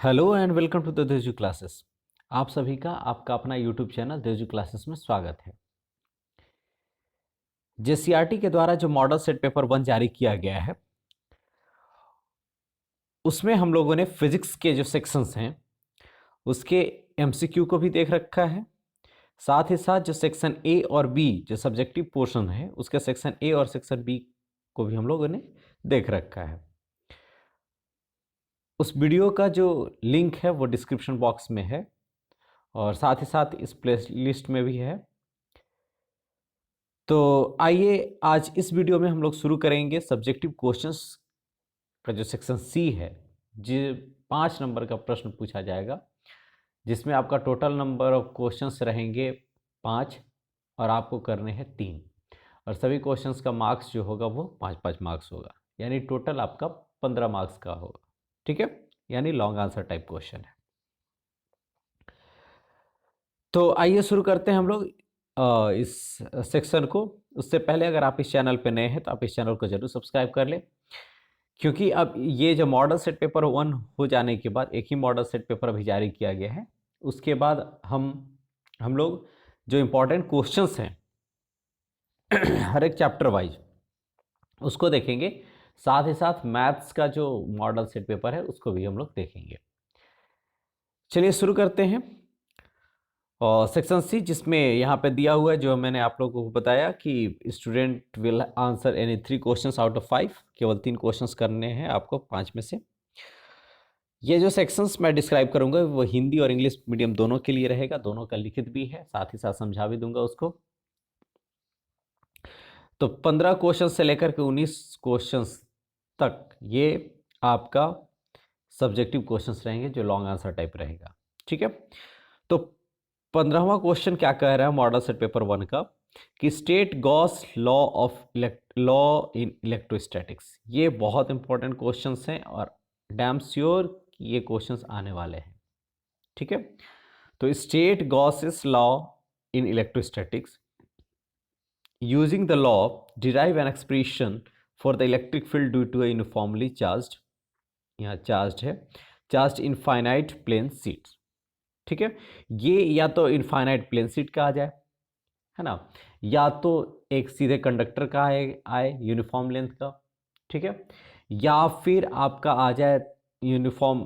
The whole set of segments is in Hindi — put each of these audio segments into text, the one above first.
Hello and welcome to the Devju classes. आप सभी का आपका अपना यूट्यूब चैनल देवजू क्लासेस में स्वागत है। जेसीईआरटी के द्वारा जो मॉडल सेट पेपर 1 जारी किया गया है उसमें हम लोगों ने फिजिक्स के जो सेक्शंस हैं उसके एमसीक्यू को भी देख रखा है। साथ ही साथ जो सेक्शन ए और बी जो सब्जेक्टिव पोर्शन है उसके सेक्शन ए और सेक्शन बी को भी हम लोगों ने देख रखा है। उस वीडियो का जो लिंक है वो डिस्क्रिप्शन बॉक्स में है और साथ ही साथ इस प्ले लिस्ट में भी है। तो आइए आज इस वीडियो में हम लोग शुरू करेंगे सब्जेक्टिव क्वेश्चंस का जो सेक्शन सी है। जो 5 नंबर का प्रश्न पूछा जाएगा जिसमें आपका टोटल नंबर ऑफ क्वेश्चंस रहेंगे 5 और आपको करने हैं 3 और सभी क्वेश्चंस का मार्क्स जो होगा वो 5-5 मार्क्स होगा, यानी टोटल आपका 15 मार्क्स का होगा। ठीक है, यानी लॉन्ग आंसर टाइप क्वेश्चन है। तो आइए शुरू करते हैं हम लोग इस सेक्शन को। उससे पहले अगर आप इस चैनल पे नए हैं तो आप इस चैनल को जरूर सब्सक्राइब कर लें, क्योंकि अब ये जो मॉडल सेट पेपर 1 हो जाने के बाद एक ही मॉडल सेट पेपर अभी जारी किया गया है। उसके बाद हम लोग जो इम्पोर्टेंट क्वेश्चंस हैं हर एक चैप्टर वाइज उसको देखेंगे। साथ ही साथ मैथ्स का जो मॉडल सेट पेपर है उसको भी हम लोग देखेंगे। चलिए शुरू करते हैं। और सेक्शन सी जिसमें यहाँ पे दिया हुआ है, जो मैंने आप लोगों को बताया कि student will answer any 3 questions out of 5। केवल 3 क्वेश्चंस करने हैं आपको 5 में से। ये जो सेक्शंस मैं डिस्क्राइब करूंगा वो हिंदी और इंग्लिश मीडियम दोनों के लिए रहेगा, दोनों का लिखित भी है, साथ ही साथ समझा भी दूंगा उसको। तो 15 क्वेश्चन से लेकर के 19 क्वेश्चंस तक ये आपका सब्जेक्टिव क्वेश्चंस रहेंगे जो लॉन्ग आंसर टाइप रहेगा। ठीक है, तो 15वां क्वेश्चन क्या कह रहा है मॉडल सेट पेपर 1 का कि state Gauss law in electrostatics. ये बहुत इंपॉर्टेंट क्वेश्चंस हैं और डैम श्योर कि ये क्वेश्चंस आने वाले हैं। ठीक है, तो state Gauss's law in electrostatics using the law derive an expression for the electric field due to a uniformly charged, यहाँ चार्ज्ड है, चार्ज्ड इनफाइनाइट प्लेन शीट्स। ठीक है, ये या तो इनफाइनाइट प्लेन शीट का आ जाए, है ना, या तो एक सीधे कंडक्टर का आए यूनिफॉर्म लेंथ का। ठीक है, या फिर आपका आ जाए यूनिफॉर्म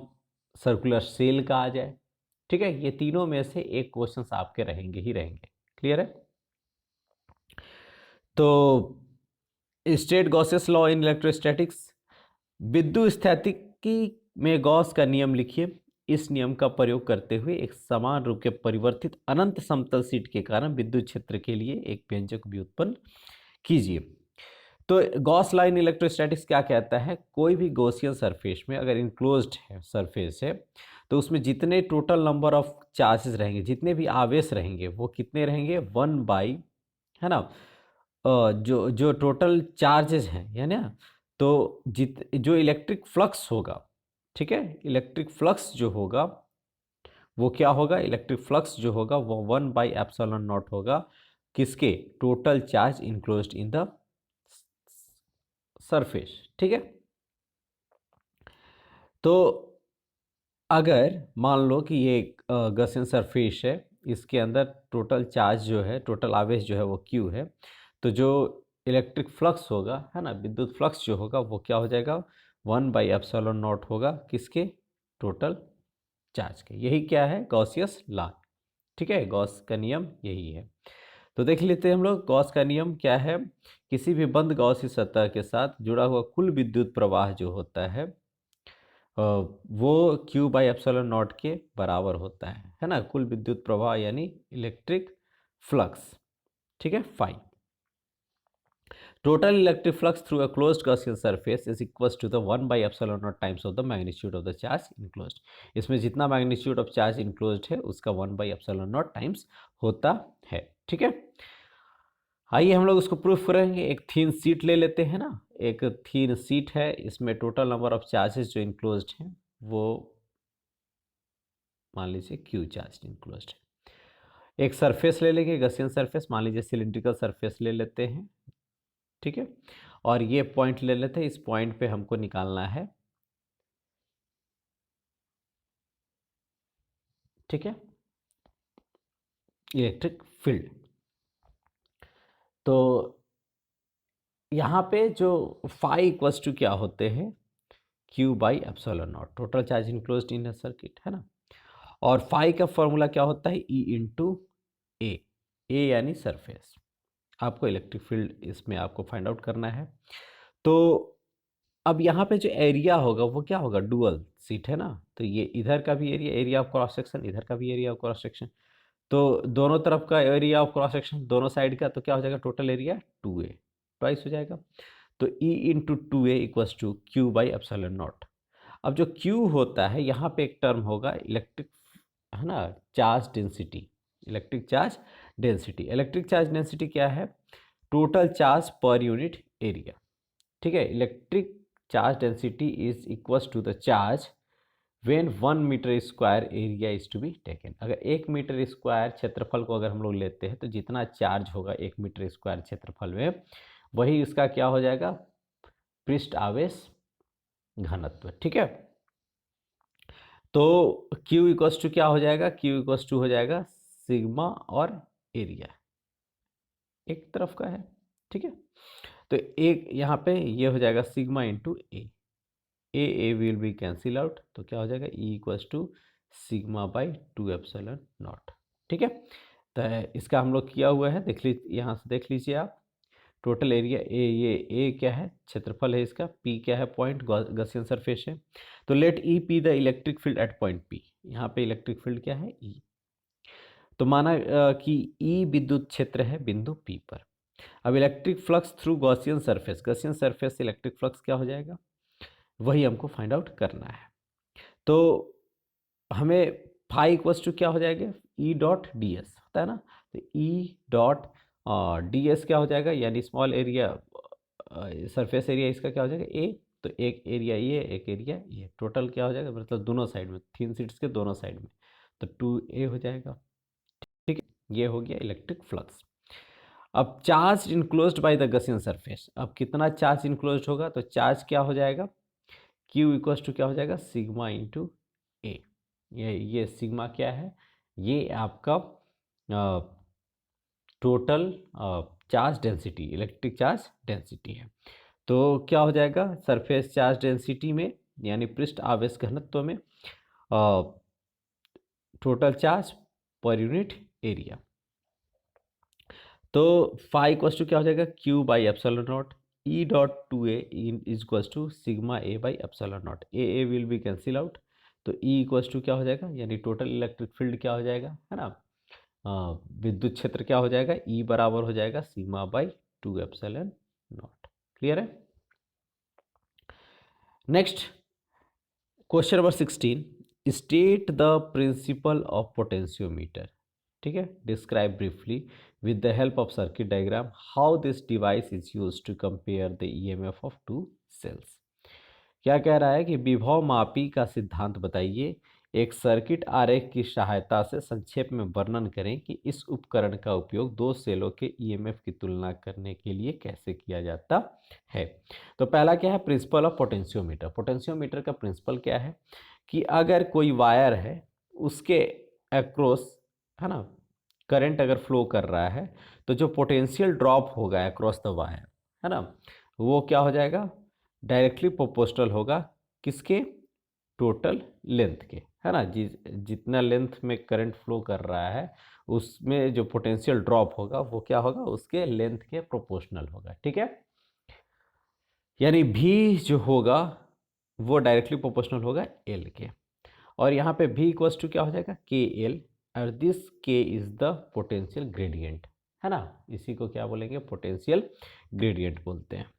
सर्कुलर सेल का आ जाए। ठीक है, ये तीनों में से एक क्वेश्चंस आपके रहेंगे ही रहेंगे। क्लियर है? तो state Gauss's law in electrostatics, विद्युत स्थैतिकी में गॉस का नियम लिखिए। इस नियम का प्रयोग करते हुए एक समान रूप के परिवर्तित अनंत समतल शीट के कारण विद्युत क्षेत्र के लिए एक व्यंजक भी उत्पन्न कीजिए। तो गॉस लॉ इन इलेक्ट्रोस्टैटिक्स क्या कहता है, कोई भी गॉसियन सरफेस में अगर इनक्लोज्ड है सरफेस है तो उसमें जितने टोटल नंबर ऑफ चार्जेस रहेंगे, जितने भी आवेश रहेंगे वो कितने रहेंगे 1 बाई, है ना, जो जो टोटल चार्जेस हैं, है ना, तो जो इलेक्ट्रिक फ्लक्स होगा, ठीक है, इलेक्ट्रिक फ्लक्स जो होगा वो क्या होगा, इलेक्ट्रिक फ्लक्स जो होगा वो 1 बाई एप्सिलॉन नॉट होगा, किसके, total charge enclosed in the surface. ठीक है, तो अगर मान लो कि ये गॉसियन सरफेस है, इसके अंदर टोटल चार्ज जो है, टोटल आवेश जो है वो Q है, तो जो इलेक्ट्रिक फ्लक्स होगा, है ना, विद्युत फ्लक्स जो होगा वो क्या हो जाएगा 1 बाई एप्सिलॉन नॉट होगा, किसके, टोटल चार्ज के। यही क्या है, गॉसियस लॉ। ठीक है, गॉस का नियम यही है। तो देख लेते हैं हम लोग गॉस का नियम क्या है। किसी भी बंद गॉसी सतह के साथ जुड़ा हुआ कुल विद्युत प्रवाह जो होता है वो Q बाई एप्सिलॉन नॉट के बराबर होता है ना, कुल विद्युत प्रवाह यानी इलेक्ट्रिक फ्लक्स। ठीक है, phi total electric flux through a closed Gaussian surface is equals to the 1 by epsilon not times of the magnitude of the charge enclosed. इसमें जितना मैग्नीट्यूड ऑफ चार्ज इनक्लोज्ड है उसका 1 बाई एप्सिलॉन नॉट टाइम्स होता है। ठीक है, आइए हम लोग उसको प्रूफ करेंगे। एक थीन सीट ले लेते हैं ना, एक थीन सीट है, इसमें टोटल नंबर ऑफ चार्जेस जो इनक्लोज्ड हैं वो मान लीजिए Q चार्ज इनक्लोज्ड है। एक सरफेस ले लेंगे, गॉसियन सरफेस, मान लीजिए सिलिंड्रिकल सरफेस ले लेते हैं। ठीक है, और ये पॉइंट ले लेते हैं, इस पॉइंट पे हमको निकालना है ठीक है, इलेक्ट्रिक फील्ड। तो यहाँ पे जो फाई इक्वल्स टू क्या होते हैं, Q by epsilon not, total charge enclosed in a circuit, है ना। और फाई का फॉर्मूला क्या होता है, ई इंटू ए, ए यानी सरफेस। आपको इलेक्ट्रिक फील्ड इसमें आपको फाइंड आउट करना है। तो अब यहाँ पे जो एरिया होगा वो क्या होगा, डुअल सीट है ना, तो ये इधर का भी area, area of cross section, इधर का भी एरिया ऑफ क्रॉस सेक्शन, तो दोनों तरफ का एरिया ऑफ क्रॉस सेक्शन, दोनों साइड का, तो क्या हो जाएगा, टोटल एरिया 2a, ट्वाइस हो जाएगा। तो E into 2a equals to Q by epsilon not. अब जो Q होता है, यहाँ पे एक टर्म होगा इलेक्ट्रिक, है ना, charge density, electric charge density. Electric charge density क्या है, total charge per unit area, ठीक है। Electric charge density is equals to the charge when 1 meter square area is to be taken. अगर 1 मीटर स्क्वायर क्षेत्रफल को अगर हम लोग लेते हैं, तो जितना चार्ज होगा 1 मीटर स्क्वायर क्षेत्रफल में, वही इसका क्या हो जाएगा, पृष्ठ आवेश घनत्व, ठीक है। तो Q इक्वल्स टू क्या हो जाएगा, Q इक्वल्स टू हो जाएगा सिग्मा और एरिया, एक तरफ का है, ठीक है। तो एक यहाँ पे ये हो जाएगा sigma into A will be cancel out, तो क्या हो जाएगा, E equals to sigma by 2 epsilon not, ठीक है। तो इसका हम लोग किया हुआ है, देख लीजिए, यहाँ से देख लीजिए आप, टोटल एरिया ये ए क्या है, क्षेत्रफल है इसका, पी क्या है, पॉइंट, गॉसियन सरफेस है। तो let E P the electric field at point P, यहाँ पे इलेक्ट्रिक फील्ड क्या है, ई। तो माना कि ई विद्युत क्षेत्र है बिंदु पी पर। अब electric flux through Gaussian surface से इलेक्ट्रिक फ्लक्स क्या हो जाएगा, वही हमको फाइंड आउट करना है। तो हमें फाई इक्वल्स टू क्या हो जाएगा, ई डॉट डी एस होता है ना, तो ई डॉट डी एस क्या हो जाएगा, यानी स्मॉल एरिया, सरफेस एरिया इसका क्या हो जाएगा, ए। तो एक एरिया ये, एक एरिया ये, टोटल क्या हो जाएगा, मतलब दोनों साइड में, 3 शीट्स के दोनों साइड में, तो 2a हो जाएगा, ठीक है। ये हो गया इलेक्ट्रिक फ्लक्स। अब charge enclosed by the Gaussian surface, अब कितना चार्ज इनक्लोज्ड होगा, तो चार्ज क्या हो जाएगा, Q इक्वल्स टू क्या हो जाएगा, सिग्मा इंटू ए। ये सिग्मा क्या है, ये आपका total charge density, electric charge density है। तो क्या हो जाएगा, सरफेस चार्ज डेंसिटी में, यानी पृष्ठ आवेश घनत्व में, total charge per unit area. तो फाई इक्वल्स टू क्या हो जाएगा, Q by epsilon not, E dot 2a is equals to sigma A by epsilon not, A will be cancel out, तो ई इक्वल्स टू क्या हो जाएगा, यानी टोटल इलेक्ट्रिक फील्ड क्या हो जाएगा, है ना, विद्युत क्षेत्र क्या हो जाएगा, ई बराबर हो जाएगा sigma by 2 epsilon naught. Clear है। Next question number 16, state the principle of potentiometer, ठीक है। Describe briefly with the help of circuit diagram how this device is use to compare the EMF of two cells. क्या कह रहा है कि विभव मापी का सिद्धांत बताइए, एक सर्किट आरेख की सहायता से संक्षेप में वर्णन करें कि इस उपकरण का उपयोग दो सेलों के ईएमएफ की तुलना करने के लिए कैसे किया जाता है। तो पहला क्या है, प्रिंसिपल ऑफ पोटेंशियोमीटर। पोटेंशियोमीटर का प्रिंसिपल क्या है कि अगर कोई वायर है, उसके अक्रॉस, है ना, करंट अगर फ्लो कर रहा है, तो जो पोटेंशियल ड्रॉप होगा अक्रॉस द वायर, है ना, वो क्या हो जाएगा, डायरेक्टली प्रोपोर्शनल होगा किसके, टोटल लेंथ के, है ना। जितना लेंथ में करंट फ्लो कर रहा है, उसमें जो पोटेंशियल ड्रॉप होगा वो क्या होगा, उसके लेंथ के प्रोपोर्शनल होगा, ठीक है। यानी भी जो होगा वो डायरेक्टली प्रोपोर्शनल होगा एल के। और यहाँ पे भी इक्वल्स टू क्या हो जाएगा, के एल, और दिस के इज द पोटेंशियल ग्रेडियंट, है ना। इसी को क्या बोलेंगे, पोटेंशियल ग्रेडियंट बोलते हैं।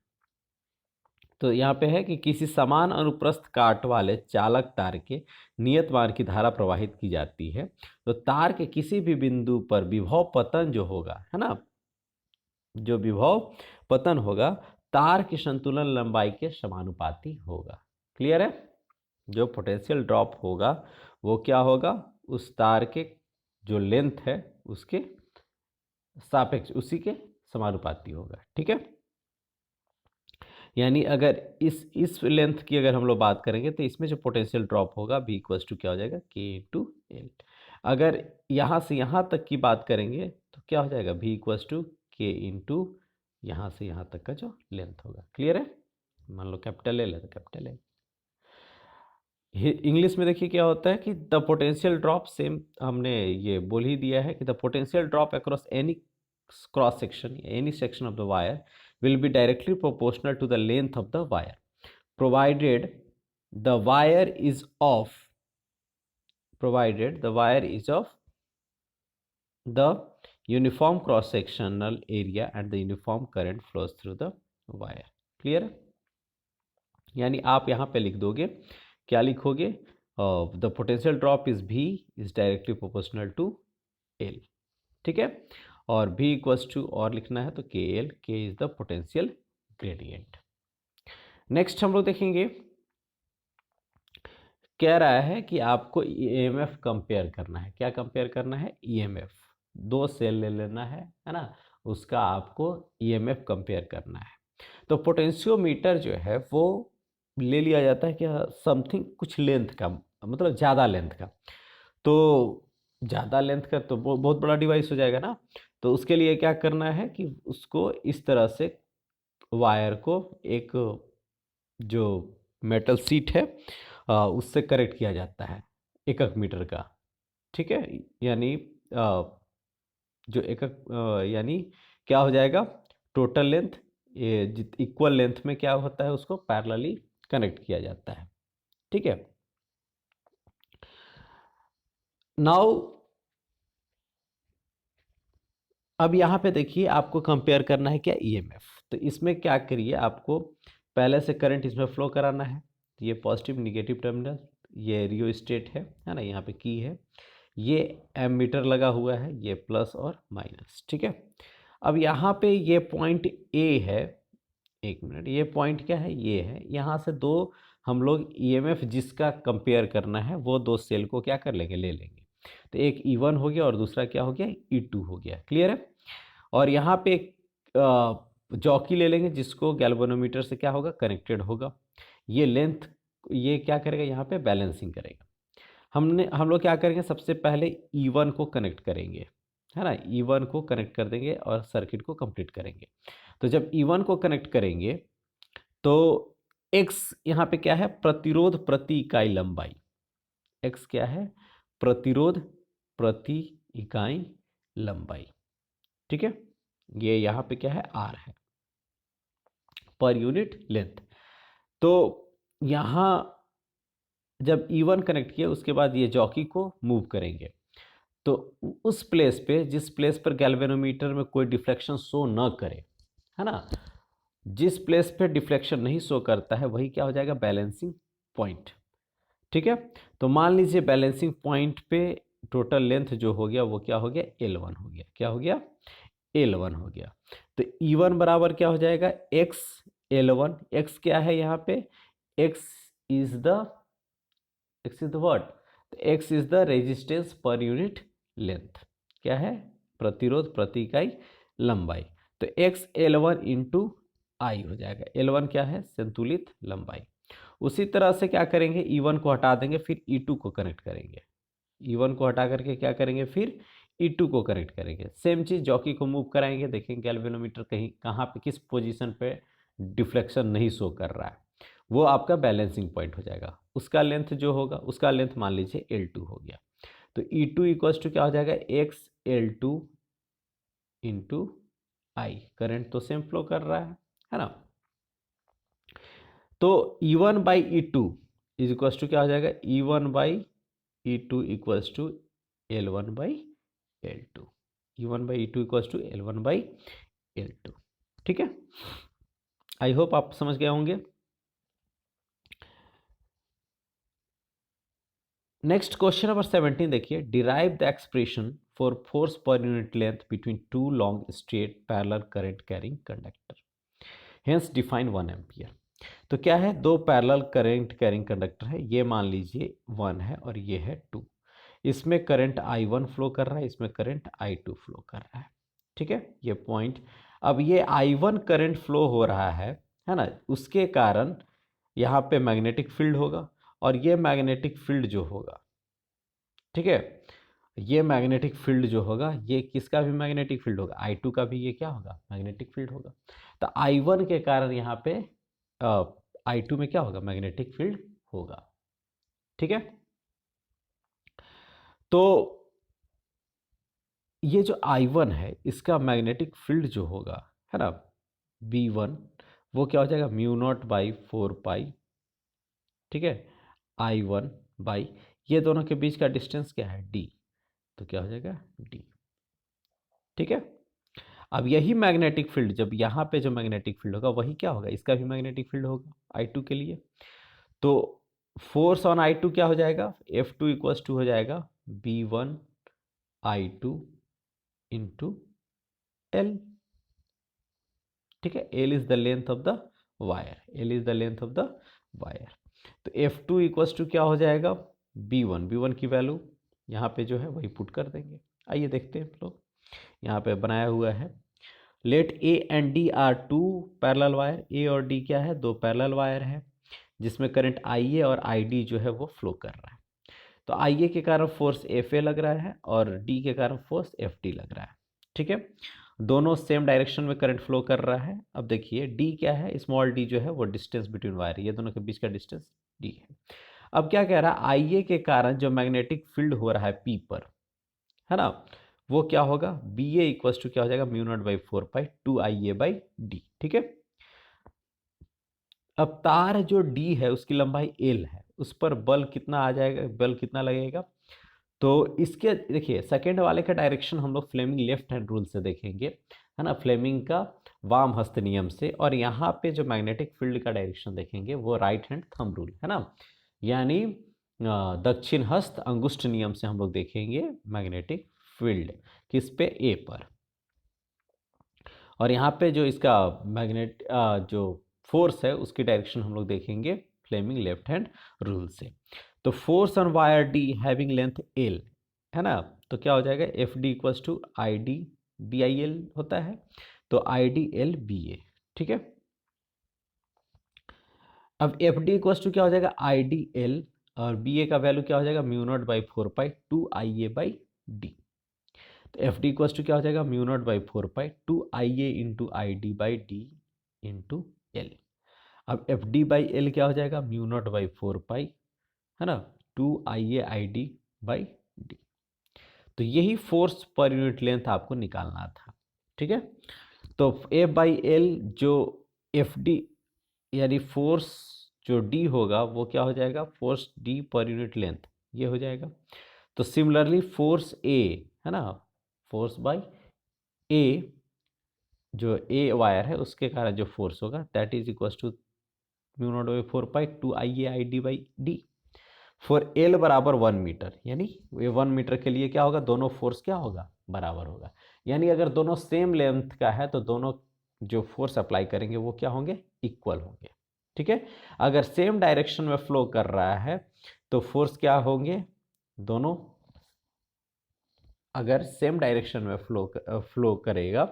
तो यहाँ पे है कि किसी समान अनुप्रस्थ काट वाले चालक तार के नियत मान की धारा प्रवाहित की जाती है, तो तार के किसी भी बिंदु पर विभव पतन जो होगा, है ना, जो विभव पतन होगा तार की संतुलन लंबाई के समानुपाती होगा। क्लियर है। जो पोटेंशियल ड्रॉप होगा वो क्या होगा, उस तार के जो लेंथ है उसके सापेक्ष, उसी के समानुपाती होगा, ठीक है। यानी अगर इस लेंथ की अगर हम लोग बात करेंगे, तो इसमें जो पोटेंशियल ड्रॉप होगा भी इक्वल्स टू क्या हो जाएगा, के इंटू एल। अगर यहाँ से यहाँ तक की बात करेंगे तो क्या हो जाएगा, v इक्वल्स टू के इंटू यहाँ से यहाँ तक का जो लेंथ होगा। क्लियर है? मान लो कैपिटल एल है तो कैपिटल एल। इंग्लिश में देखिए क्या होता है कि द पोटेंशियल ड्रॉप, सेम हमने ये बोल ही दिया है कि the potential drop across any cross section, any section of the wire will be directly proportional to the length of the wire provided the wire is of the uniform cross sectional area and the uniform current flows through the wire। Clear है? यानी आप यहाँ पे लिख दोगे, क्या लिखोगे, the potential drop is V is directly proportional to L। ठीक है? और V इक्वल्स टू और लिखना है तो KL, K is the potential gradient. Next हम लोग देखेंगे, कह रहा है कि आपको EMF कंपेयर करना है। क्या कंपेयर करना है? EMF। दो सेल ले लेना है ना, उसका आपको EMF कंपेयर करना है। तो पोटेंशियोमीटर जो है वो ले लिया जाता है क्या, समथिंग कुछ लेंथ का, मतलब ज़्यादा लेंथ का। तो ज़्यादा लेंथ का तो बहुत बड़ा डिवाइस हो जाएगा ना, तो उसके लिए क्या करना है कि उसको इस तरह से वायर को एक जो मेटल सीट है उससे कनेक्ट किया जाता है 1 मीटर का। ठीक है? यानी जो यानी क्या हो जाएगा, टोटल लेंथ इक्वल लेंथ में क्या होता है, उसको पैरेलली कनेक्ट किया जाता है। ठीक है? नाउ अब यहाँ पे देखिए आपको कंपेयर करना है क्या, EMF। तो इसमें क्या करिए, आपको पहले से करंट इसमें फ्लो कराना है। ये पॉजिटिव निगेटिव टर्मिनल, ये रियोस्टेट है ना, यहाँ पे की है, ये एमीटर लगा हुआ है, ये प्लस और माइनस। ठीक है? अब यहाँ पे ये पॉइंट A है, एक मिनट, ये पॉइंट क्या है, ये है। यहाँ से दो हम लोग EMF जिसका कंपेयर करना है वो दो सेल को क्या कर लेंगे, ले लेंगे। तो एक E1 हो गया और दूसरा क्या हो गया, E2 हो गया। क्लियर है? और यहाँ पे एक जॉकी ले लेंगे जिसको गैल्वेनोमीटर से क्या होगा, कनेक्टेड होगा। ये लेंथ, ये क्या करेगा, यहाँ पे बैलेंसिंग करेगा। हम लोग क्या करेंगे, सबसे पहले E1 को कनेक्ट करेंगे, है ना, E1 को कनेक्ट कर देंगे और सर्किट को कंप्लीट करेंगे। तो जब E1 को कनेक्ट करेंगे तो X यहाँ पे क्या है, प्रतिरोध प्रति इकाई लंबाई। X क्या है, प्रतिरोध प्रति इकाई लंबाई। ठीक है? ये यहाँ पे क्या है, R है, पर यूनिट लेंथ। तो यहाँ जब E1 कनेक्ट किया उसके बाद ये जॉकी को मूव करेंगे, तो उस प्लेस पे, जिस प्लेस पर गैल्वेनोमीटर में कोई डिफ्लेक्शन शो न करे, है ना, जिस प्लेस पे डिफ्लेक्शन नहीं शो करता है वही क्या हो जाएगा, बैलेंसिंग पॉइंट। ठीक है? तो मान लीजिए बैलेंसिंग पॉइंट पे टोटल लेंथ जो हो गया वो क्या हो गया, L1 हो गया। क्या हो गया, L1 हो गया। तो E1 बराबर क्या हो जाएगा, X L1। X क्या है यहाँ पे, X is the what, X is the resistance per unit length. क्या है, प्रतिरोध प्रति इकाई लंबाई। तो X L1 इंटू आई हो जाएगा। L1 क्या है, संतुलित लंबाई। उसी तरह से क्या करेंगे, E1 को हटा देंगे, फिर E2 को कनेक्ट करेंगे। E1 को हटा करके क्या करेंगे, फिर E2 को कनेक्ट करेंगे। सेम चीज़ जॉकी को मूव कराएंगे, देखेंगे गैल्वेनोमीटर कहीं कहाँ पे, किस पोजीशन पे डिफ्लेक्शन नहीं शो कर रहा है, वो आपका बैलेंसिंग पॉइंट हो जाएगा। उसका लेंथ जो होगा, उसका लेंथ मान लीजिए L2 हो गया। तो E2 इक्वल्स टू क्या हो जाएगा, X L2 इंटू आई। करंट तो सेम फ्लो कर रहा है ना। तो E1 by E2 is equals to क्या हो जाएगा, E1 by E2 equals to L1 by L2। E1 by E2 equals to L1 by L2। ठीक है? आई होप आप समझ गए होंगे। नेक्स्ट क्वेश्चन नंबर 17 देखिए, derive the expression for force per unit length between two long straight parallel current carrying conductor, hence define 1 ampere. तो क्या है, दो पैरेलल करंट कैरिंग कंडक्टर है, ये मान लीजिए 1 है और ये है 2। इसमें करंट I1 फ्लो कर रहा है, इसमें करंट I2 फ्लो कर रहा है। ठीक है? ये पॉइंट, अब ये I1 करंट फ्लो हो रहा है ना, उसके कारण यहाँ पे मैग्नेटिक फील्ड होगा, और ये मैग्नेटिक फील्ड जो होगा, ठीक है, ये मैग्नेटिक फील्ड जो होगा ये किसका भी मैग्नेटिक फील्ड होगा, I2 का भी ये क्या होगा, मैग्नेटिक फील्ड होगा। तो I1 के कारण यहाँ पे I2 में क्या होगा, मैग्नेटिक फील्ड होगा। ठीक है, तो ये जो I1 है इसका मैग्नेटिक फील्ड जो होगा है ना B1, वो क्या हो जाएगा, म्यू नॉट बाई 4 पाई, ठीक है, I1 बाई, ये दोनों के बीच का डिस्टेंस क्या है, D, तो क्या हो जाएगा D। ठीक है, अब यही मैग्नेटिक फील्ड जब यहाँ पे जो मैग्नेटिक फील्ड होगा वही क्या होगा, इसका भी मैग्नेटिक फील्ड होगा I2 के लिए। तो फोर्स ऑन I2 क्या हो जाएगा, F2 इक्वल्स टू हो जाएगा B1 I2 इंटू L। ठीक है, L is the length of the wire, L is the length of the wire. तो F2 इक्वल्स टू क्या हो जाएगा, B1 की वैल्यू यहाँ पे जो है वही पुट कर देंगे। आइए देखते हैं लोग, यहाँ पे बनाया हुआ है, let A and D are two parallel wire, A और डी क्या है, दो पैरेलल वायर है जिसमें करंट आई ए और आई डी जो है वो फ्लो कर रहा है। तो आई ए के कारण फोर्स एफ ए लग रहा है और डी के कारण फोर्स एफ डी लग रहा है। ठीक है, दोनों सेम डायरेक्शन में करंट फ्लो कर रहा है। अब देखिए डी क्या है, स्मॉल डी जो है वो डिस्टेंस बिटवीन वायर, ये दोनों के बीच का डिस्टेंस डी है। अब क्या कह रहा है, आई ए के कारण जो मैग्नेटिक फील्ड हो रहा है पी पर, है ना, वो क्या होगा, बी ए इक्वल्स टू क्या हो जाएगा, mu not by 4 pi 2 IA/D। ठीक है, अब तार जो डी है उसकी लंबाई एल है, उस पर बल कितना आ जाएगा, बल कितना लगेगा, तो इसके देखिए सेकेंड वाले का डायरेक्शन हम लोग फ्लेमिंग लेफ्ट हैंड रूल से देखेंगे, है ना, फ्लेमिंग का वाम हस्त नियम से। और यहाँ पे जो मैग्नेटिक फील्ड का डायरेक्शन देखेंगे वो राइट हैंड थंब रूल, है ना, यानी दक्षिण हस्त अंगुष्ठ नियम से हम लोग देखेंगे मैग्नेटिक फील्ड किस पे, ए पर। और यहाँ पे जो इसका मैग्नेट जो फोर्स है उसकी डायरेक्शन हम लोग देखेंगे फ्लेमिंग लेफ्ट हैंड रूल से। तो force on wire D having length L, है ना, तो क्या हो जाएगा, F D equals to I D B I L होता है, तो I D L B A. ठीक है, अब एफ डी इक्वल्स टू क्या हो जाएगा, आई डी एल, और बी ए का वैल्यू क्या हो जाएगा, mu not by 4 pi 2 IA/D। तो एफ डी इक्वल्स टू क्या हो जाएगा, mu not by 4 pi 2 IA into I D by D into L. अब एफ डी बाई एल क्या हो जाएगा, म्यू नॉट बाई 4 पाई, है ना, 2 IA/ID/D। तो यही फोर्स पर यूनिट लेंथ आपको निकालना था। ठीक है, तो एफ बाई एल जो एफ डी यानी फोर्स जो डी होगा वो क्या हो जाएगा, force D per unit length ये हो जाएगा। तो सिमिलरली फोर्स ए, है ना, फोर्स बाई ए, जो ए वायर है उसके कारण जो फोर्स होगा that is equal to mu not by 4 pi 2 IA/ID/D for L बराबर 1 मीटर, यानी ये 1 मीटर के लिए क्या होगा, दोनों फोर्स क्या होगा, बराबर होगा। यानी अगर दोनों सेम लेंथ का है तो दोनों जो फोर्स अप्लाई करेंगे वो क्या होंगे, इक्वल होंगे। ठीक है, अगर सेम डायरेक्शन में फ्लो कर रहा है तो फोर्स क्या होंगे, दोनों अगर सेम डायरेक्शन में फ्लो करेगा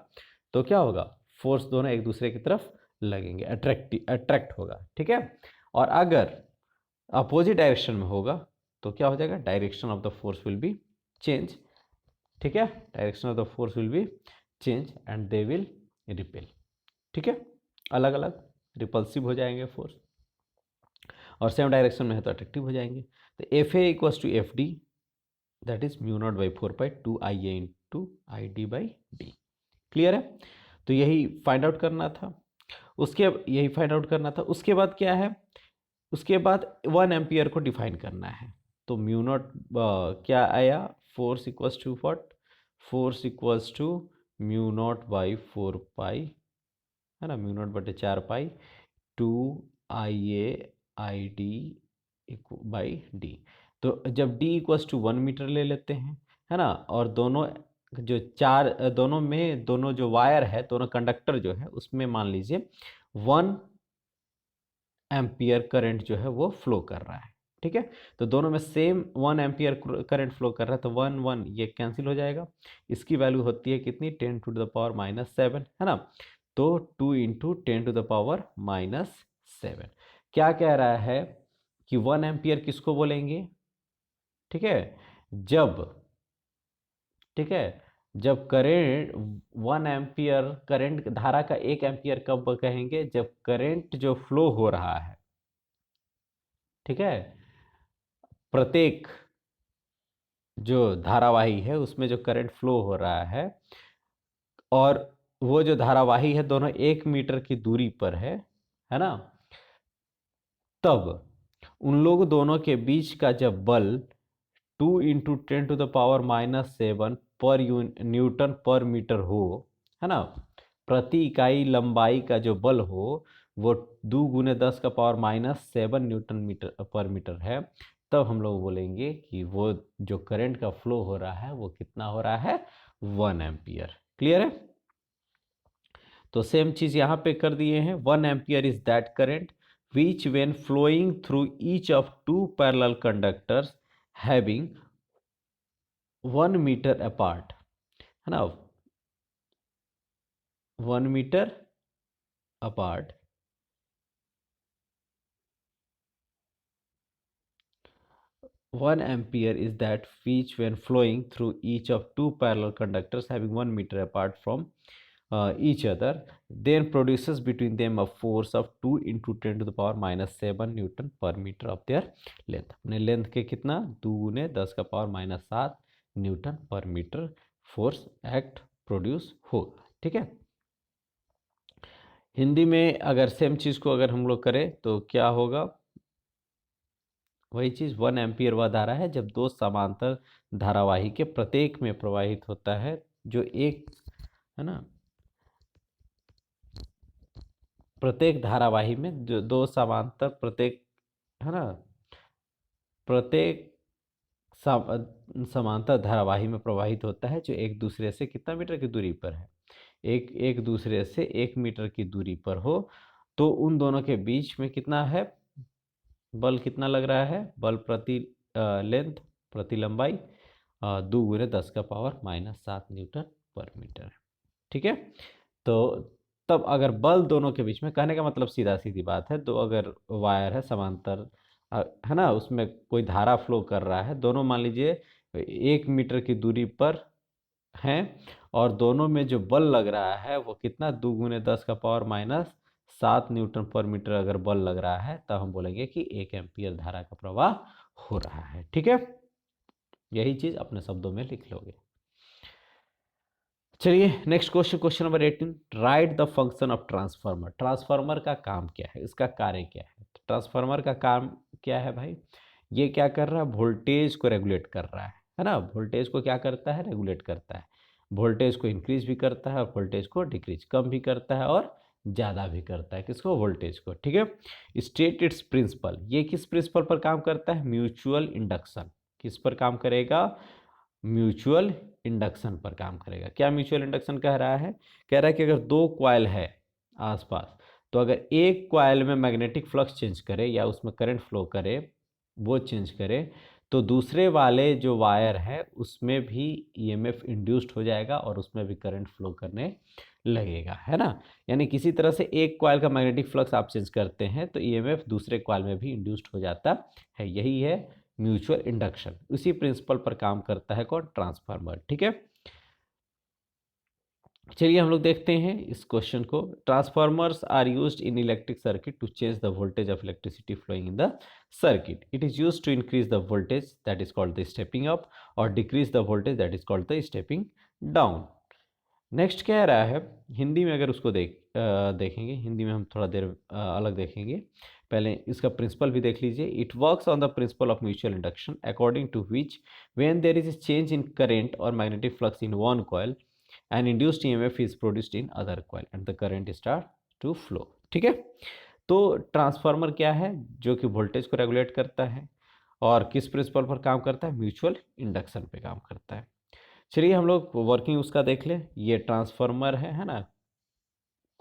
तो क्या होगा, फोर्स दोनों एक दूसरे की तरफ लगेंगे, अट्रैक्ट होगा। ठीक है, और अगर अपोजिट डायरेक्शन में होगा तो क्या हो जाएगा, direction of the force will be change. ठीक है, direction of the force will be change and they will repel. ठीक है, अलग अलग रिपल्सिव हो जाएंगे फोर्स, और सेम डायरेक्शन में है तो अट्रैक्टिव हो जाएंगे। तो F A equals to F D that is mu not by 4 pi 2 IA into I D by D. Clear है, तो यही फाइंड आउट करना था, उसके बाद क्या है, उसके बाद 1 एम्पियर को डिफाइन करना है। तो म्यू नॉट क्या आया, force equals to what, force equals to mu not by 4 pi, है ना, म्यू नॉट बटे 4 पाई 2 IA/ID/D। तो जब D इक्वल्स टू 1 मीटर ले लेते हैं, है ना, और दोनों जो दोनों में दोनों जो वायर है, दोनों कंडक्टर जो है उसमें मान लीजिए 1 एम्पियर करंट जो है वो फ्लो कर रहा है। ठीक है, तो दोनों में सेम 1 एम्पियर करंट फ्लो कर रहा है, तो 1 ये कैंसिल हो जाएगा। इसकी वैल्यू होती है कितनी, 10⁻⁻⁷, है ना, तो 2 इंटू 10⁻⁻7। क्या कह रहा है कि 1 एम्पियर किसको बोलेंगे, ठीक है, जब ठीक है। जब करेंट 1 एम्पियर, करंट धारा का 1 एम्पियर कब कहेंगे? जब करंट जो फ्लो हो रहा है, ठीक है, प्रत्येक जो धारावाही है उसमें जो करंट फ्लो हो रहा है, और वो जो धारावाही है दोनों 1 मीटर की दूरी पर है ना, तब उन लोग दोनों के बीच का जब बल 2 × 10⁻⁻7 पर न्यूटन पर मीटर हो, है ना, प्रति इकाई लंबाई का जो बल हो वो 2 × 10⁻⁷ न्यूटन मीटर पर मीटर है, तब हम लोग बोलेंगे कि वो जो करंट का फ्लो हो रहा है वो कितना हो रहा है? 1 एम्पियर। क्लियर है? तो सेम चीज यहां पे कर दिए हैं। 1 ampere is that current which when flowing through each of 2 parallel conductors having 1 meter apart, है ना, 1 meter apart, 1 ampere is that which when flowing through each of 2 parallel conductors having 1 meter apart from each other then produces between them a force of 2 × 10⁻⁻7 Newton पर मीटर ऑफ देयर लेंथ। अपने लेंथ के कितना? 2 × 10⁻⁷ न्यूटन पर मीटर फोर्स एक्ट प्रोड्यूस होगा। ठीक है। हिंदी में अगर सेम चीज को अगर हम लोग करें तो क्या होगा? वही चीज 1 एम्पियर वह धारा है जब दो समांतर धारावाही के प्रत्येक में प्रवाहित होता है, जो एक, है ना, प्रत्येक धारावाही में जो दो समांतर प्रत्येक, है ना, प्रत्येक समांतर धारावाही में प्रवाहित होता है, जो एक दूसरे से कितना मीटर की दूरी पर है? एक दूसरे से 1 मीटर की दूरी पर हो, तो उन दोनों के बीच में कितना है बल? कितना लग रहा है बल प्रति लेंथ, प्रति लंबाई? 2 × 10⁻⁷ न्यूटन पर मीटर। ठीक है। तो तब अगर बल दोनों के बीच में, कहने का मतलब सीधा सीधी बात है, दो अगर वायर है समांतर, है ना, उसमें कोई धारा फ्लो कर रहा है, दोनों मान लीजिए 1 मीटर की दूरी पर हैं, और दोनों में जो बल लग रहा है वो कितना? 2 × 10⁻⁷ न्यूटन पर मीटर अगर बल लग रहा है, तब हम बोलेंगे कि 1 एम्पियर धारा का प्रवाह हो रहा है। ठीक है। यही चीज अपने शब्दों में लिख लोगे। चलिए next question, question number 18, right the function of transformer. Transformer का काम क्या है? इसका कार्य क्या है? ट्रांसफार्मर का काम क्या है भाई? ये क्या कर रहा है? वोल्टेज को रेगुलेट कर रहा है ना। वोल्टेज को क्या करता है? रेगुलेट करता है। वोल्टेज को इंक्रीज भी करता है और वोल्टेज को डिक्रीज, कम भी करता है और ज़्यादा भी करता है। किसको? वोल्टेज को। ठीक है। State its principle. ये किस प्रिंसिपल पर काम करता है? Mutual induction. किस पर काम करेगा? म्यूचुअल इंडक्शन पर काम करेगा। क्या म्यूचुअल इंडक्शन कह रहा है? कह रहा है कि अगर दो कॉइल है आसपास, तो अगर एक कॉइल में मैग्नेटिक फ्लक्स चेंज करे या उसमें करंट फ्लो करे, वो चेंज करे, तो दूसरे वाले जो वायर है उसमें भी ईएमएफ इंड्यूस्ड हो जाएगा और उसमें भी करंट फ्लो करने लगेगा, है ना। यानी किसी तरह से एक कॉइल का मैग्नेटिक फ्लक्स आप चेंज करते हैं तो ईएमएफ दूसरे कॉइल में भी इंड्यूस्ड हो जाता है। यही है म्यूचुअल इंडक्शन। उसी प्रिंसिपल पर काम करता है कौन? ट्रांसफार्मर। ठीक है। चलिए हम लोग देखते हैं इस क्वेश्चन को। Transformers are used in electric circuit to change the voltage of electricity flowing in the circuit. It is used to increase the voltage, that is called the stepping up, और decrease the voltage, that is called the stepping down. Next कह रहा है, हिंदी में अगर उसको देखेंगे, हिंदी में हम थोड़ा देर अलग देखेंगे। पहले इसका प्रिंसिपल भी देख लीजिए। It works on the principle of mutual induction according to which when there is a change in current और magnetic flux in one coil and induced EMF is produced in other coil and the current start to flow. ठीक है। तो ट्रांसफार्मर क्या है? जो कि वोल्टेज को रेगुलेट करता है और किस प्रिंसिपल पर काम करता है? म्यूचुअल इंडक्शन पे काम करता है। चलिए हम लोग वर्किंग उसका देख लें। ये ट्रांसफार्मर है ना,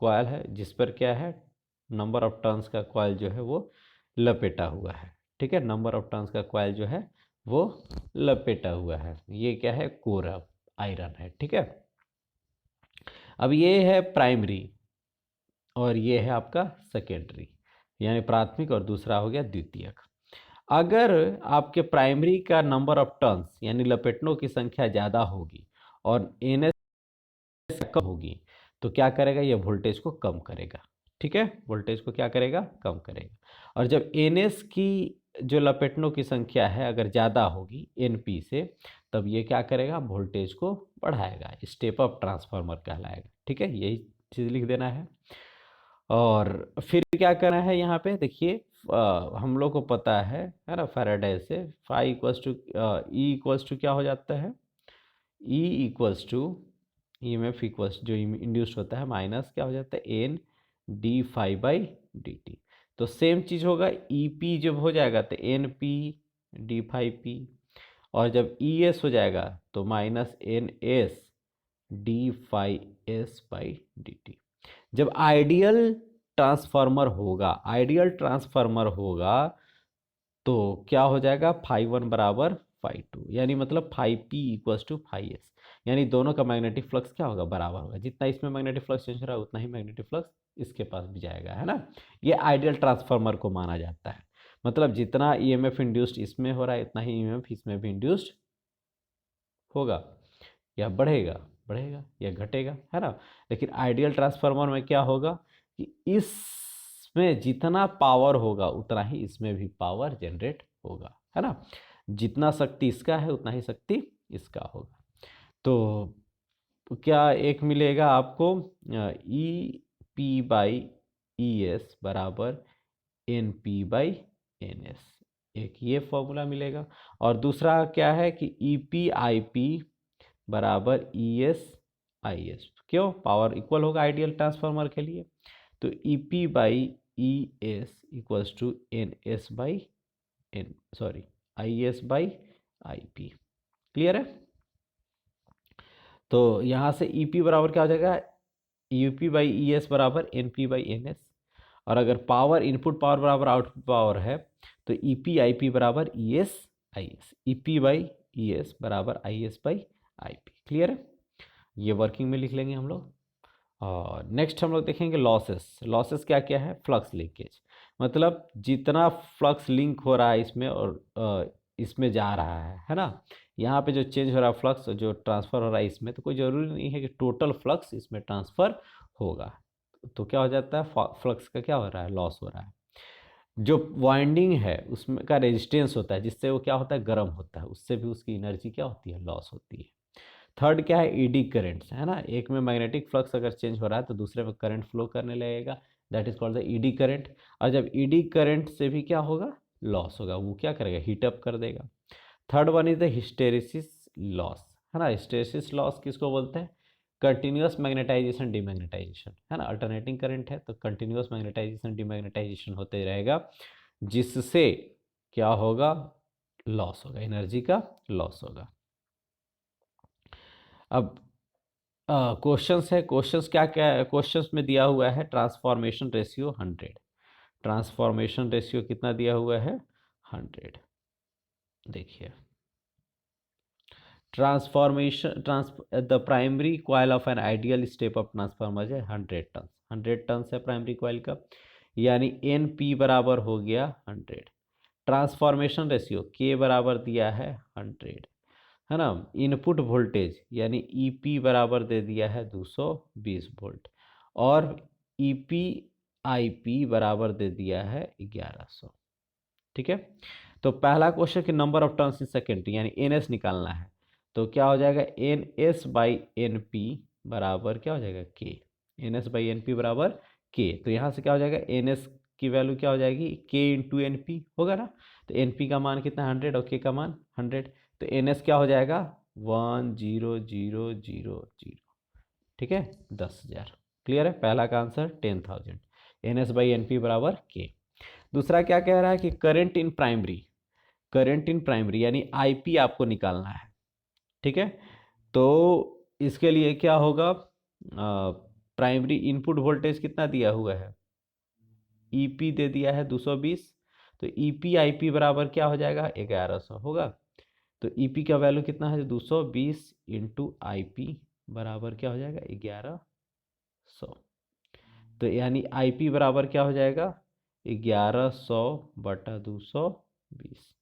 कॉइल है जिस पर क्या है? नंबर ऑफ टर्न्स का कॉइल जो है वो लपेटा हुआ है। ठीक है। नंबर ऑफ टर्न्स का कॉइल जो है वो लपेटा हुआ है। ये क्या है? कोर आयरन है। ठीक है। अब ये है प्राइमरी और ये है आपका सेकेंडरी, यानी प्राथमिक, और दूसरा हो गया द्वितीयक। अगर आपके प्राइमरी का नंबर ऑफ टर्न्स यानी लपेटनों की संख्या ज़्यादा होगी और एन एस कम होगी तो क्या करेगा, ये वोल्टेज को कम करेगा। ठीक है, वोल्टेज को क्या करेगा, कम करेगा। और जब एन एस की जो लपेटनों की संख्या है अगर ज़्यादा होगी एन पी से, तब ये क्या करेगा, वोल्टेज को बढ़ाएगा, स्टेप अप ट्रांसफार्मर कहलाएगा। ठीक है, यही चीज़ लिख देना है। और फिर क्या करना है यहाँ पे देखिए, हम लोग को पता है ना, फैराडे से phi equals to E equals to क्या हो जाता है, E equals to E M F equals जो इंड्यूस्ड होता है माइनस क्या हो जाता है, N D phi by D T. तो सेम चीज़ होगा, ई पी जब हो जाएगा तो N P D phi P, और जब ई एस हो जाएगा तो minus N S D phi S by D T. जब आइडियल ट्रांसफार्मर होगा, आइडियल ट्रांसफार्मर होगा तो क्या हो जाएगा, फाई वन बराबर फाई टू, यानी मतलब phi P equals to phi S, यानी दोनों का मैग्नेटिक फ्लक्स क्या होगा, बराबर होगा। जितना इसमें मैग्नेटिक फ्लक्स चेंज हो रहा है उतना ही मैग्नेटिक फ्लक्स इसके पास भी जाएगा, है ना। ये आइडियल ट्रांसफार्मर को माना जाता है, मतलब जितना ईएमएफ इंड्यूस्ड इसमें हो रहा है उतना ही ईएमएफ इसमें भी इंड्यूस्ड होगा, या बढ़ेगा, बढ़ेगा या घटेगा, है ना। लेकिन आइडियल ट्रांसफार्मर में क्या होगा कि इसमें जितना पावर होगा उतना ही इसमें भी पावर जनरेट होगा, है ना। जितना शक्ति इसका है उतना ही शक्ति इसका होगा। तो क्या एक मिलेगा आपको, E P by E S बराबर N P by N S, एक ये फॉर्मूला मिलेगा। और दूसरा क्या है कि ई पी आई पी बराबर ई एस आई एस, क्यों, पावर इक्वल होगा आइडियल ट्रांसफार्मर के लिए। तो E P by E S equals to N S by N, sorry, I S by I P. Clear है। तो यहाँ से ई पी बराबर क्या हो जाएगा, U P by E S बराबर N P by N S. और अगर पावर इनपुट पावर बराबर आउटपुट पावर है तो ई पी आई पी बराबर E S I S, E P by E S बराबर I S by I P. Clear है, ये वर्किंग में लिख लेंगे हम लोग। और नेक्स्ट हम लोग देखेंगे लॉसेस। लॉसेस क्या क्या है, फ्लक्स लीकेज, मतलब जितना फ्लक्स लिंक हो रहा है इसमें और इसमें जा रहा है ना। यहाँ पे जो चेंज हो रहा है फ्लक्स जो ट्रांसफ़र हो रहा है इसमें, तो कोई ज़रूरी नहीं है कि टोटल फ्लक्स इसमें ट्रांसफ़र होगा। तो क्या हो जाता है, फ्लक्स का क्या हो रहा है, लॉस हो रहा है। जो वाइंडिंग है उसमें का रेजिस्टेंस होता है जिससे वो क्या होता है, गर्म होता है, उससे भी उसकी एनर्जी क्या होती है, लॉस होती है। थर्ड क्या है, ईडी करंट्स, है ना। एक में मैग्नेटिक फ्लक्स अगर चेंज हो रहा है तो दूसरे में करंट फ्लो करने लगेगा, that is called the eddy current. और जब ईडी करंट से भी क्या होगा, लॉस होगा, वो क्या करेगा, हीट अप कर देगा। Third one is the hysteresis loss, है ना। हिस्टेरिसिस लॉस किसको बोलते हैं, कंटिन्यूस मैग्नेटाइजेशन डीमैग्नेटाइजेशन, है ना। अल्टरनेटिंग करंट है तो कंटिन्यूस मैग्नेटाइजेशन डीमैग्नेटाइजेशन होते रहेगा, जिससे क्या होगा, लॉस होगा, एनर्जी का लॉस होगा। अब क्वेश्चंस है, क्वेश्चंस क्या क्या है, क्वेश्चंस में दिया हुआ है ट्रांसफॉर्मेशन रेशियो 100, ट्रांसफॉर्मेशन रेशियो कितना दिया हुआ है, 100। देखिए, transformation the primary coil of an ideal step up transformer है 100 टन, 100 टन है प्राइमरी कॉइल का, यानी एन पी बराबर हो गया 100। ट्रांसफॉर्मेशन रेशियो के बराबर दिया है 100, है ना। इनपुट वोल्टेज यानी ईपी बराबर दे दिया है 220 वोल्ट, और ईपी आईपी बराबर दे दिया है 1100। ठीक है, तो पहला क्वेश्चन कि number of turns in second यानी एनएस निकालना है, तो क्या हो जाएगा, N S by N P बराबर क्या हो जाएगा, K. N S by N P बराबर के, तो यहाँ से क्या हो जाएगा, एन एस की वैल्यू क्या हो जाएगी, के इंटू एन पी होगा ना। तो एन पी का मान कितना 100 और के का मान 100, तो एन एस क्या हो जाएगा 1000। ठीक है, 10,000। क्लियर है, पहला का answer 10,000, N S by N P बराबर के। दूसरा क्या कह रहा है कि current in primary, current in primary यानी आईपी आपको निकालना है। ठीक है, तो इसके लिए क्या होगा, प्राइमरी इनपुट वोल्टेज कितना दिया हुआ है, ईपी दे दिया है 220, तो ईपी आईपी बराबर क्या हो जाएगा, 1100 होगा। तो ईपी का वैल्यू कितना है, 220 इंटू आई पी बराबर क्या हो जाएगा, 1100। तो यानी आई पी बराबर क्या हो जाएगा, 1100 बटा 220,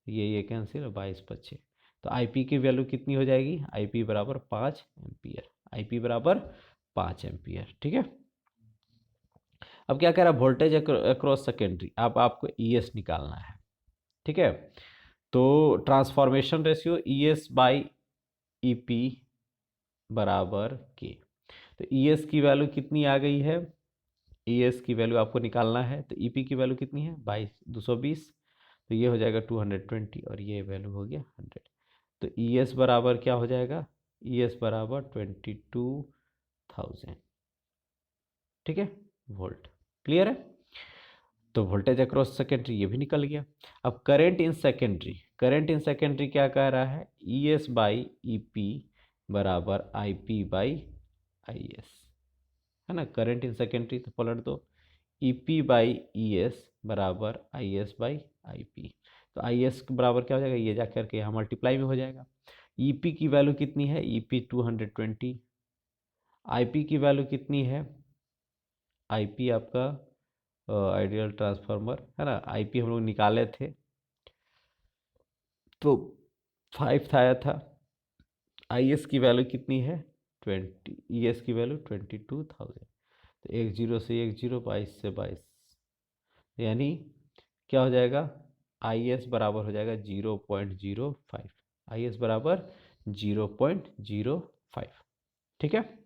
ये कैंसिल, 22 25, तो IP की वैल्यू कितनी हो जाएगी, IP बराबर 5 एम्पियर, IP बराबर 5 एम्पियर। ठीक है, अब क्या कह रहा है, वोल्टेज अक्रॉस सेकेंडरी, अब आपको ES निकालना है। ठीक है, तो transformation ratio ES by EP बराबर K। तो ES की वैल्यू कितनी आ गई है, ES की वैल्यू आपको निकालना है, तो EP की वैल्यू कितनी है 220, तो ये हो जाएगा 220 और ये वैल्यू हो गया 100। तो ES बराबर क्या हो जाएगा, ES बराबर 22,000। ठीक है, वोल्ट। क्लियर है, तो वोल्टेज अक्रॉस सेकेंडरी ये भी निकल गया। अब current in secondary, current in secondary क्या कह रहा है, ES बाई EP बराबर IP बाई IS, है ना। करंट इन सेकेंडरी तो पलट दो, EP बाई ES बराबर IS बाई IP। तो IS के बराबर क्या हो जाएगा, ये जा करके यहाँ मल्टीप्लाई में हो जाएगा। EP की वैल्यू कितनी है, EP 220, IP की वैल्यू कितनी है, IP आपका आइडियल ट्रांसफार्मर, है ना, IP हम लोग निकाले थे तो 5 आया था। IS की वैल्यू कितनी है 20, ES की वैल्यू 22,000। तो एक जीरो से एक जीरो, 22 से 22, यानी क्या हो जाएगा, IS बराबर हो जाएगा 0.05, IS बराबर 0.05। ठीक है,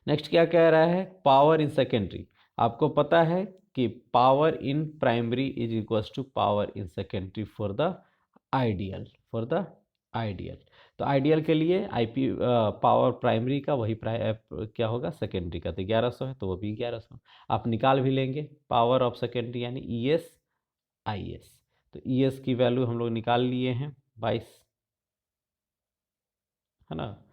नेक्स्ट क्या कह रहा है, पावर इन सेकेंडरी। आपको पता है कि power in primary is equals to power in secondary for the ideal, for the ideal. तो आइडियल के लिए IP पावर प्राइमरी का वही क्या होगा सेकेंडरी का, तो 1100 है तो वो भी 1100। आप निकाल भी लेंगे पावर ऑफ सेकेंडरी यानी ES IS। तो ES की वैल्यू हम लोग निकाल लिए हैं 22, है ना,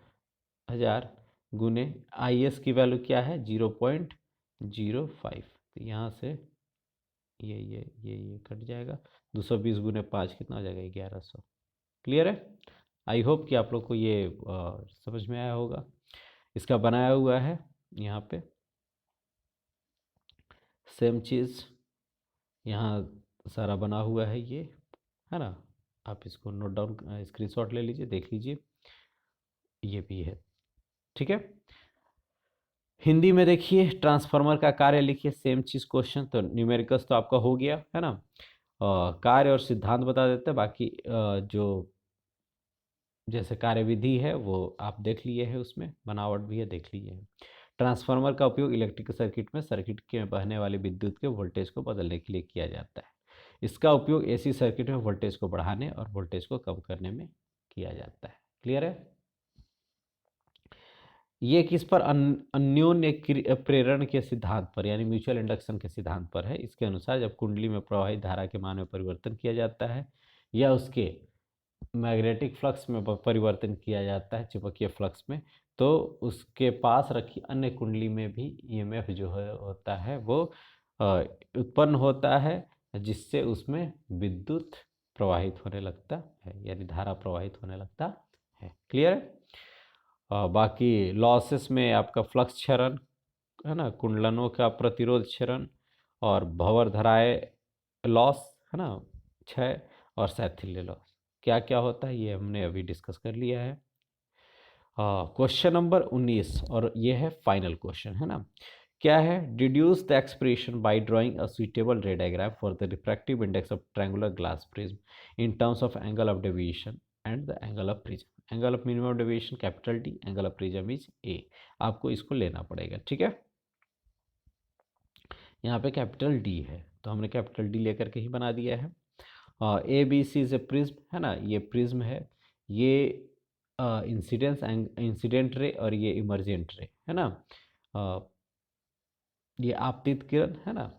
1000 गुने IS की वैल्यू क्या है 0.05। तो यहाँ से ये कट जाएगा, 220 गुने 5 कितना हो जाएगा 1100। क्लियर है, आई होप कि आप लोग को ये समझ में आया होगा। इसका बनाया हुआ है यहाँ पे सेम चीज़, यहाँ सारा बना हुआ है ये, है ना। आप इसको नोट डाउन स्क्रीनशॉट ले लीजिए, देख लीजिए, ये भी है। ठीक है, हिंदी में देखिए ट्रांसफार्मर का कार्य लिखिए, सेम चीज़ क्वेश्चन, तो न्यूमेरिकल्स तो आपका हो गया, है ना। कार्य और सिद्धांत बता देते हैं, बाकी जो जैसे कार्यविधि है वो आप देख लिए है, उसमें बनावट भी है देख लिए है। ट्रांसफार्मर का उपयोग इलेक्ट्रिकल सर्किट में सर्किट के बहने वाली विद्युत के वोल्टेज को बदलने के लिए किया जाता है। इसका उपयोग AC सर्किट में वोल्टेज को बढ़ाने और वोल्टेज को कम करने में किया जाता है। क्लियर है, ये किस पर, अन्योन्य प्रेरण के सिद्धांत पर, यानी म्यूचुअल इंडक्शन के सिद्धांत पर है। इसके अनुसार जब कुंडली में प्रवाहित धारा के मान में परिवर्तन किया जाता है या उसके मैग्नेटिक फ्लक्स में परिवर्तन किया जाता है, चुंबकीय फ्लक्स में, तो उसके पास रखी अन्य कुंडली में भी EMF जो है होता है वो उत्पन्न होता है, जिससे उसमें विद्युत प्रवाहित होने लगता है, यानी धारा प्रवाहित होने लगता है। क्लियर है, बाकी लॉसेस में आपका फ्लक्स क्षरण, है ना, कुंडलनों का प्रतिरोध क्षरण और भंवर धराए लॉस, है ना, क्षय और शैथिल्य लॉस, क्या क्या होता है ये हमने अभी डिस्कस कर लिया है। क्वेश्चन नंबर 19 और ये है फाइनल क्वेश्चन, है ना। क्या है, deduce the expression by drawing a suitable रे diagram for the refractive index of triangular glass prism in terms of angle of deviation and the angle of prism. Angle of minimum deviation capital D, angle of prism is A। आपको इसको लेना पड़ेगा। ठीक है, यहाँ पे कैपिटल D है तो हमने कैपिटल D लेकर के ही बना दिया है। ABC इज ए प्रिज्म, है ना, ये प्रिज्म है, ये इंसिडेंट रे और ये इमर्जेंट रे, है ना। ये आपतित किरण, है ना,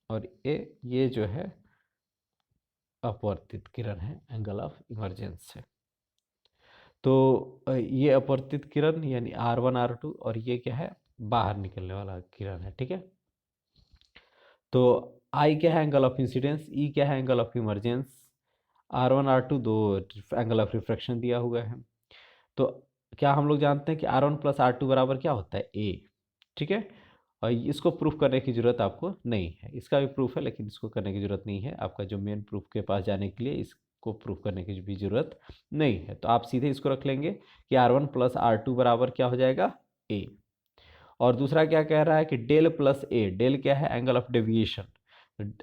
और ये जो है अपवर्तित किरण है, एंगल ऑफ इमर्जेंस है। तो ये अपवर्तित किरण यानी R1 R2 और ये क्या है, बाहर निकलने वाला किरण है। ठीक है, तो I क्या है, एंगल ऑफ इंसिडेंस, E क्या है, angle of emergence, R1 R2 दो एंगल ऑफ रिफ्रैक्शन दिया हुआ है। तो क्या हम लोग जानते हैं कि R1 प्लस R2 बराबर क्या होता है A। ठीक है, और इसको प्रूफ करने की ज़रूरत आपको नहीं है, इसका भी प्रूफ है लेकिन इसको करने की ज़रूरत नहीं है। आपका जो मेन प्रूफ के पास जाने के लिए इसको इसको प्रूव करने की भी जरूरत नहीं है। तो आप सीधे इसको रख लेंगे कि R1 प्लस R2 बराबर क्या हो जाएगा, A। और दूसरा क्या कह रहा है कि डेल प्लस ए, डेल क्या है, एंगल ऑफ डेविएशन,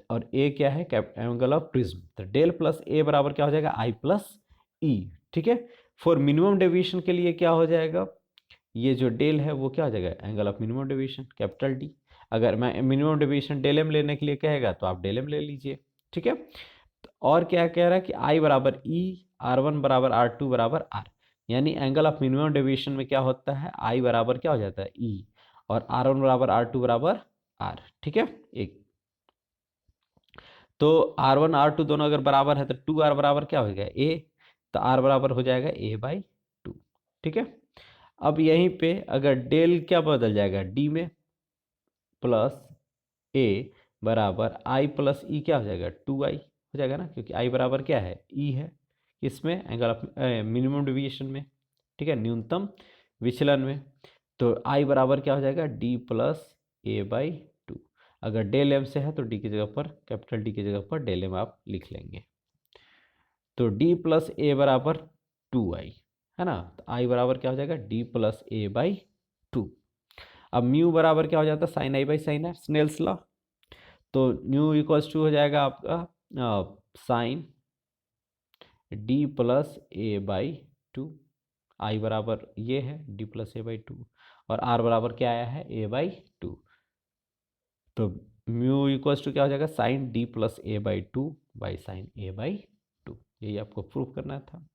और ए क्या है, एंगल ऑफ प्रिज्म। तो डेल प्लस ए बराबर क्या हो जाएगा, आई प्लस ई। ठीक है, फॉर मिनिमम डेविएशन के लिए क्या हो जाएगा, ये जो डेल है वो क्या हो जाएगा, angle of minimum deviation, capital D. अगर मैं मिनिमम डेविएशन डेल एम लेने के लिए कहेगा तो आप डेल एम ले लीजिए। ठीक है, और क्या कह रहा है कि आई बराबर ई, R1 बराबर R2 बराबर R, यानी एंगल ऑफ मिनिमम डेविएशन में क्या होता है, आई बराबर क्या हो जाता है, ई, और R1 बराबर R2 बराबर R। ठीक है, एक तो R1 R2 दोनों अगर बराबर है तो 2R बराबर क्या हो गया, A, तो R बराबर हो जाएगा A/2। ठीक है, अब यहीं पे अगर डेल क्या बदल जाएगा, D में, प्लस A बराबर I प्लस E क्या हो जाएगा, 2I हो जाएगा ना, क्योंकि I बराबर क्या है, E है, इसमें एंगल ऑफ मिनिमम डेविएशन में। ठीक है, न्यूनतम विचलन में। तो I बराबर क्या हो जाएगा, D प्लस A/2। अगर डेल एम से है तो डी की जगह पर, कैपिटल डी की जगह पर डेल एम आप लिख लेंगे। तो डी प्लस ए बराबर 2I है ना, तो आई बराबर क्या हो जाएगा, डी प्लस A/2। अब म्यू बराबर क्या हो जाता है, साइन आई बाई साइन है, स्नेल्स लॉ। तो म्यू इक्वल्स टू हो जाएगा आपका साइन डी प्लस A/2। आई बराबर ये है डी प्लस A/2, और आर बराबर क्या आया है, A/2। तो म्यू इक्वल्स टू क्या हो जाएगा, sine D plus A/2 by sine A/2। यही आपको प्रूव करना था।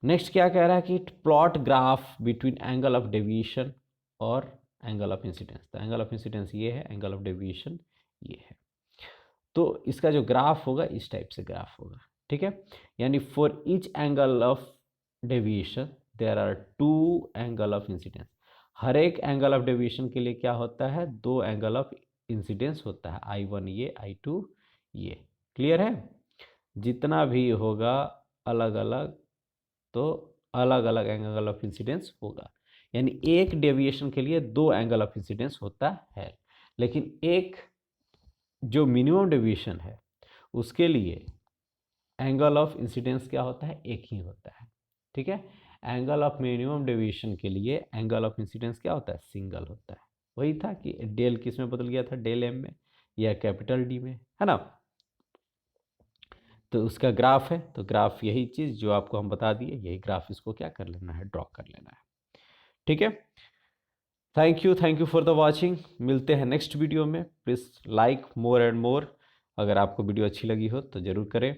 नेक्स्ट क्या कह रहा है कि plot graph between angle of deviation और एंगल ऑफ इंसिडेंस। तो एंगल ऑफ इंसिडेंस ये है, एंगल ऑफ डेविएशन ये है। तो इसका जो ग्राफ होगा इस टाइप से ग्राफ होगा। ठीक है, यानी for each angle of deviation there are 2 angle of incidence. हर एक एंगल ऑफ डेविएशन के लिए क्या होता है, 2 एंगल ऑफ इंसिडेंस होता है, I1 ये, I2 ये। क्लियर है, जितना भी होगा अलग अलग, तो अलग अलग एंगल ऑफ इंसिडेंस होगा। यानी एक डेविएशन के लिए 2 एंगल ऑफ इंसिडेंस होता है, लेकिन एक जो मिनिमम डेविएशन है उसके लिए एंगल ऑफ इंसिडेंस क्या होता है, एक ही होता है। ठीक है, एंगल ऑफ मिनिमम डेविएशन के लिए एंगल ऑफ इंसिडेंस क्या होता है, सिंगल होता है। वही था कि डेल किस में बदल गया था, डेल एम में या कैपिटल डी में, है ना। तो उसका ग्राफ है, तो ग्राफ यही चीज़ जो आपको हम बता दिए, यही ग्राफ इसको क्या कर लेना है, ड्रॉ कर लेना है। ठीक है, thank you for the watching. मिलते हैं नेक्स्ट वीडियो में। Please like more and more. अगर आपको वीडियो अच्छी लगी हो तो ज़रूर करें,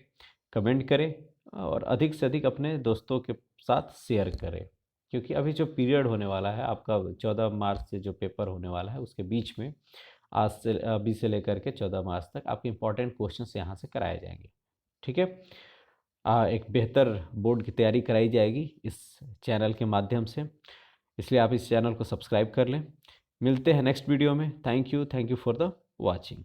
कमेंट करें, और अधिक से अधिक अपने दोस्तों के साथ शेयर करें, क्योंकि अभी जो पीरियड होने वाला है आपका 14 मार्च से जो पेपर होने वाला है उसके बीच में आज से अभी से लेकर के 14 मार्च तक आपके इंपॉर्टेंट क्वेश्चंस यहाँ से कराए जाएंगे। ठीक है, एक बेहतर बोर्ड की तैयारी कराई जाएगी इस चैनल के माध्यम से, इसलिए आप इस चैनल को सब्सक्राइब कर लें। मिलते हैं नेक्स्ट वीडियो में। Thank you for the watching.